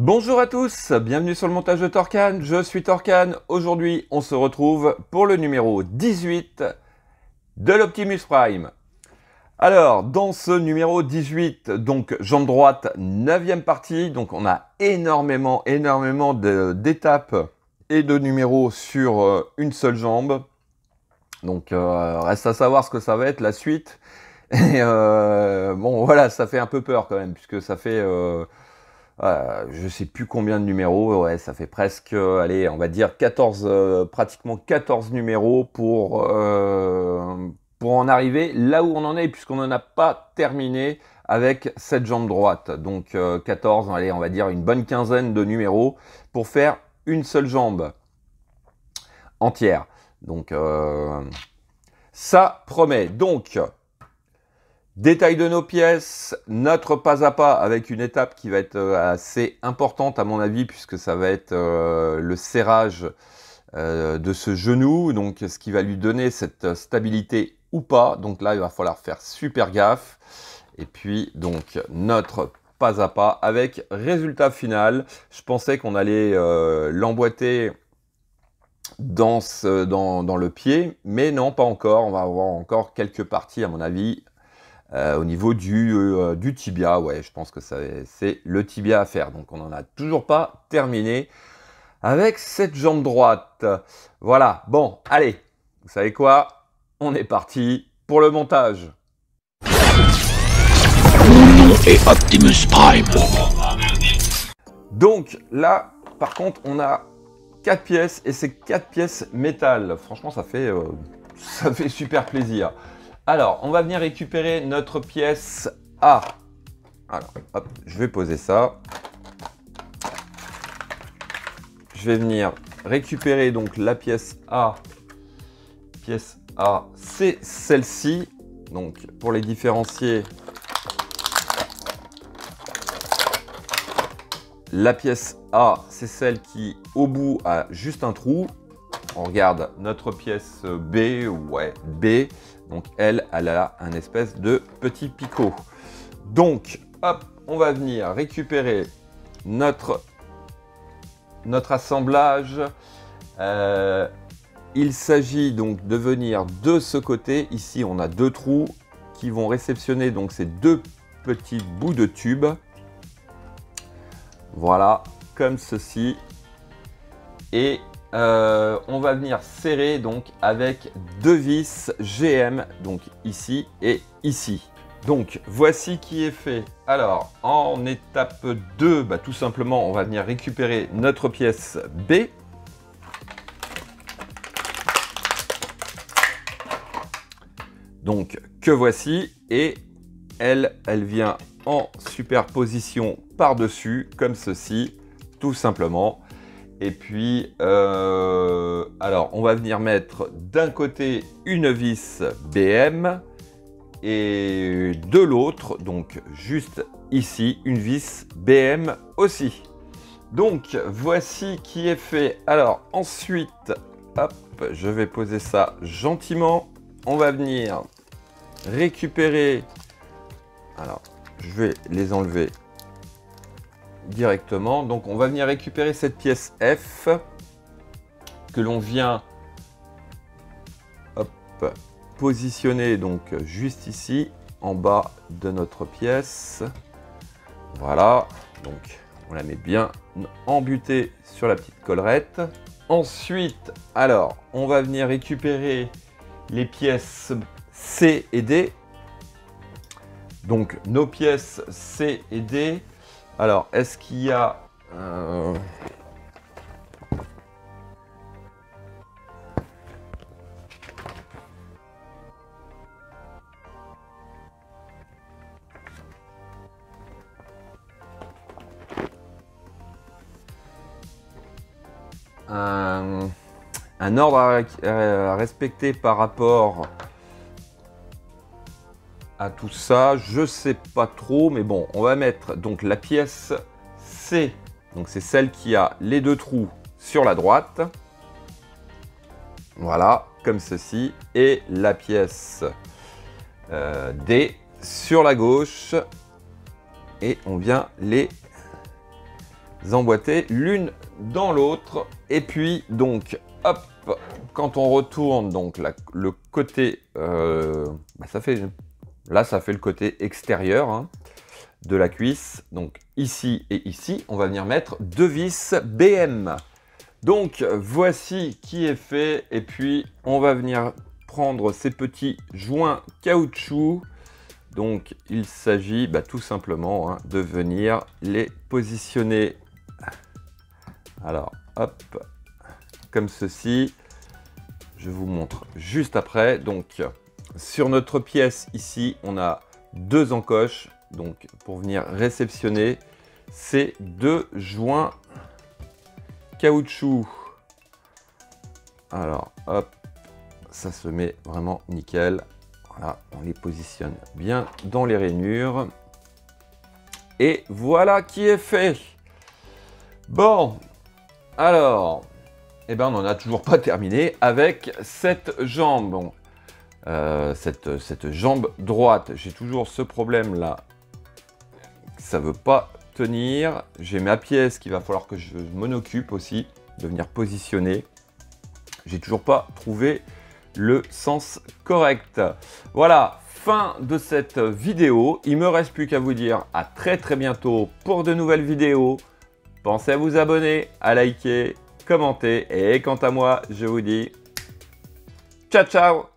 Bonjour à tous, bienvenue sur le montage de Torcan, je suis Torcan. Aujourd'hui, on se retrouve pour le numéro 18 de l'Optimus Prime. Alors, dans ce numéro 18, donc jambe droite, 9e partie, donc on a énormément d'étapes et de numéros sur une seule jambe. Donc, reste à savoir ce que ça va être la suite. Et bon, voilà, ça fait un peu peur quand même, puisque ça fait... je sais plus combien de numéros, ouais, ça fait presque, allez, on va dire 14, pratiquement 14 numéros pour en arriver là où on en est, puisqu'on n'en a pas terminé avec cette jambe droite. Donc 14, allez, on va dire une bonne quinzaine de numéros pour faire une seule jambe entière. Donc ça promet. Donc... détail de nos pièces, notre pas à pas avec une étape qui va être assez importante à mon avis, puisque ça va être le serrage de ce genou, donc ce qui va lui donner cette stabilité ou pas. Donc là, il va falloir faire super gaffe. Et puis donc notre pas à pas avec résultat final. Je pensais qu'on allait l'emboîter dans le pied, mais non, pas encore. On va avoir encore quelques parties à mon avis. Au niveau du tibia, ouais, je pense que c'est le tibia à faire. Donc on n'en a toujours pas terminé avec cette jambe droite. Voilà, bon, allez, vous savez quoi? On est parti pour le montage. Et Optimus Prime. Donc là, par contre, on a 4 pièces et c'est 4 pièces métal. Franchement, ça fait super plaisir. Alors, on va venir récupérer notre pièce A. Alors, hop, je vais poser ça. Je vais venir récupérer donc la pièce A. Pièce A, c'est celle-ci. Donc, pour les différencier, la pièce A, c'est celle qui, au bout, a juste un trou. On regarde notre pièce B, ouais, B. Donc elle a un espèce de petit picot. Donc, hop, on va venir récupérer notre assemblage. Il s'agit donc de venir de ce côté. Ici, on a deux trous qui vont réceptionner donc ces deux petits bouts de tube. Voilà, comme ceci. Et on va venir serrer donc avec deux vis GM, donc ici et ici. Donc voici qui est fait. Alors en étape 2, bah, tout simplement on va venir récupérer notre pièce B. Donc que voici, et elle vient en superposition par-dessus comme ceci, tout simplement. Et puis, alors, on va venir mettre d'un côté une vis BM et de l'autre, donc juste ici, une vis BM aussi. Donc, voici qui est fait. Alors, ensuite, hop, je vais poser ça gentiment. On va venir récupérer. Alors, je vais les enlever directement. Donc on va venir récupérer cette pièce F que l'on vient hop, positionner donc juste ici en bas de notre pièce. Voilà, donc on la met bien embutée sur la petite collerette. Ensuite, alors on va venir récupérer les pièces C et D. Donc nos pièces C et D. Alors, est-ce qu'il y a un ordre à respecter par rapport à tout ça? Je sais pas trop, mais bon, on va mettre donc la pièce C, donc c'est celle qui a les deux trous sur la droite, voilà, comme ceci, et la pièce D sur la gauche, et on vient les emboîtées l'une dans l'autre. Et puis donc, hop, quand on retourne donc le côté, ça fait le côté extérieur hein, de la cuisse. Donc ici et ici, on va venir mettre 2 vis BM. Donc voici qui est fait. Et puis on va venir prendre ces petits joints caoutchouc. Donc il s'agit tout simplement hein, de venir les positionner. Alors hop, comme ceci. Je vous montre juste après. Donc sur notre pièce ici, on a 2 encoches. Donc pour venir réceptionner ces 2 joints caoutchouc. Alors hop, ça se met vraiment nickel. Voilà, on les positionne bien dans les rainures. Et voilà qui est fait. Bon, alors, on n'en a toujours pas terminé avec cette jambe. Bon, cette jambe droite, j'ai toujours ce problème là. Ça ne veut pas tenir. J'ai ma pièce qu'il va falloir que je m'en occupe aussi, de venir positionner. J'ai toujours pas trouvé le sens correct. Voilà, fin de cette vidéo. Il me reste plus qu'à vous dire à très bientôt pour de nouvelles vidéos. Pensez à vous abonner, à liker, commenter. Et quant à moi, je vous dis ciao ciao.